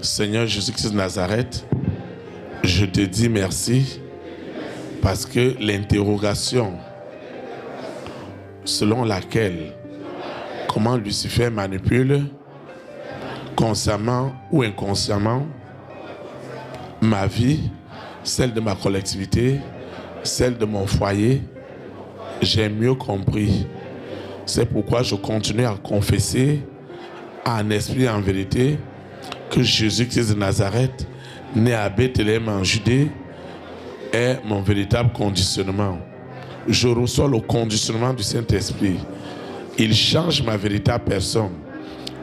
Seigneur Jésus-Christ de Nazareth, je te dis merci parce que l'interrogation selon laquelle comment Lucifer manipule consciemment ou inconsciemment ma vie, celle de ma collectivité, celle de mon foyer, j'ai mieux compris. C'est pourquoi je continue à confesser en esprit et en vérité que Jésus-Christ de Nazareth, né à Bethléem en Judée, est mon véritable conditionnement. Je reçois le conditionnement du Saint-Esprit. Il change ma véritable personne.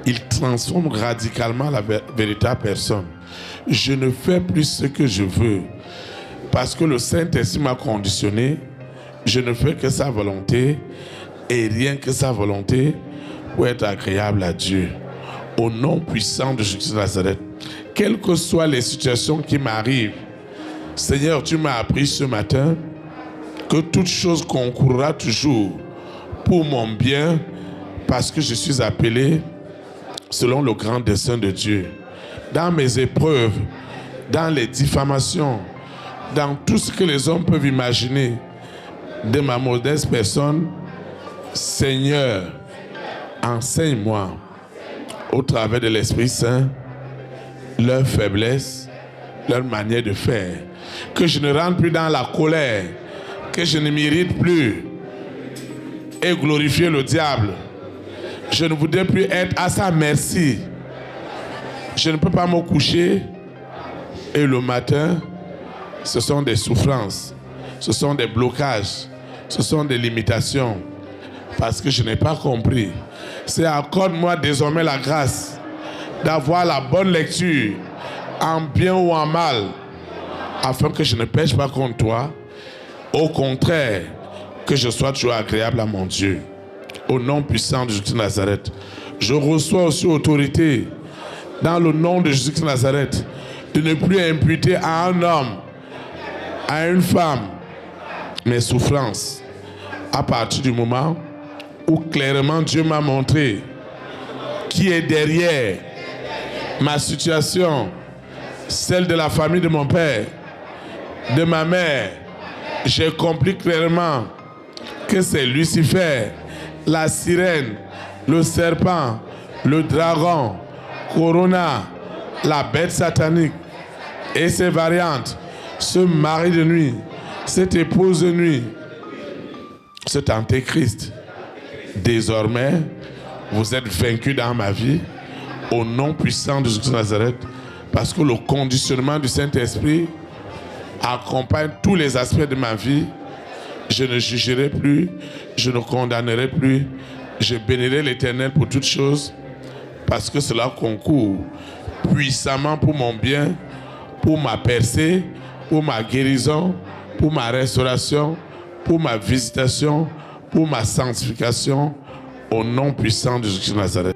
Il transforme radicalement la véritable personne. Je ne fais plus ce que je veux. Parce que le Saint-Esprit m'a conditionné, je ne fais que sa volonté et rien que sa volonté pour être agréable à Dieu. Au nom puissant de Jésus de Nazareth, quelles que soient les situations qui m'arrivent, Seigneur, tu m'as appris ce matin que toute chose concourra toujours pour mon bien parce que je suis appelé selon le grand dessein de Dieu. Dans mes épreuves, dans les diffamations, dans tout ce que les hommes peuvent imaginer de ma modeste personne, Seigneur, enseigne-moi au travers de l'Esprit Saint leur faiblesse, leur manière de faire. Que je ne rentre plus dans la colère, que je ne m'irrite plus et glorifier le diable. Je ne voudrais plus être à sa merci. Je ne peux pas me coucher et le matin, ce sont des souffrances, ce sont des blocages, ce sont des limitations parce que je n'ai pas compris. C'est accorde-moi désormais la grâce d'avoir la bonne lecture en bien ou en mal afin que je ne pêche pas contre toi. Au contraire, que je sois toujours agréable à mon Dieu. Au nom puissant de Jésus de Nazareth, je reçois aussi autorité dans le nom de Jésus de Nazareth de ne plus imputer à un homme, à une femme, mes souffrances à partir du moment où clairement Dieu m'a montré qui est derrière ma situation, celle de la famille de mon père, de ma mère. J'ai compris clairement que c'est Lucifer, la sirène, le serpent, le dragon, Corona, la bête satanique et ses variantes, ce mari de nuit, cette épouse de nuit, cet antéchrist. Désormais, vous êtes vaincus dans ma vie au nom puissant de Jésus de Nazareth parce que le conditionnement du Saint-Esprit accompagne tous les aspects de ma vie. Je ne jugerai plus, je ne condamnerai plus, je bénirai l'Éternel pour toutes choses parce que cela concourt puissamment pour mon bien, pour ma percée, pour ma guérison, pour ma restauration, pour ma visitation, pour ma sanctification, au nom puissant de Jésus de Nazareth.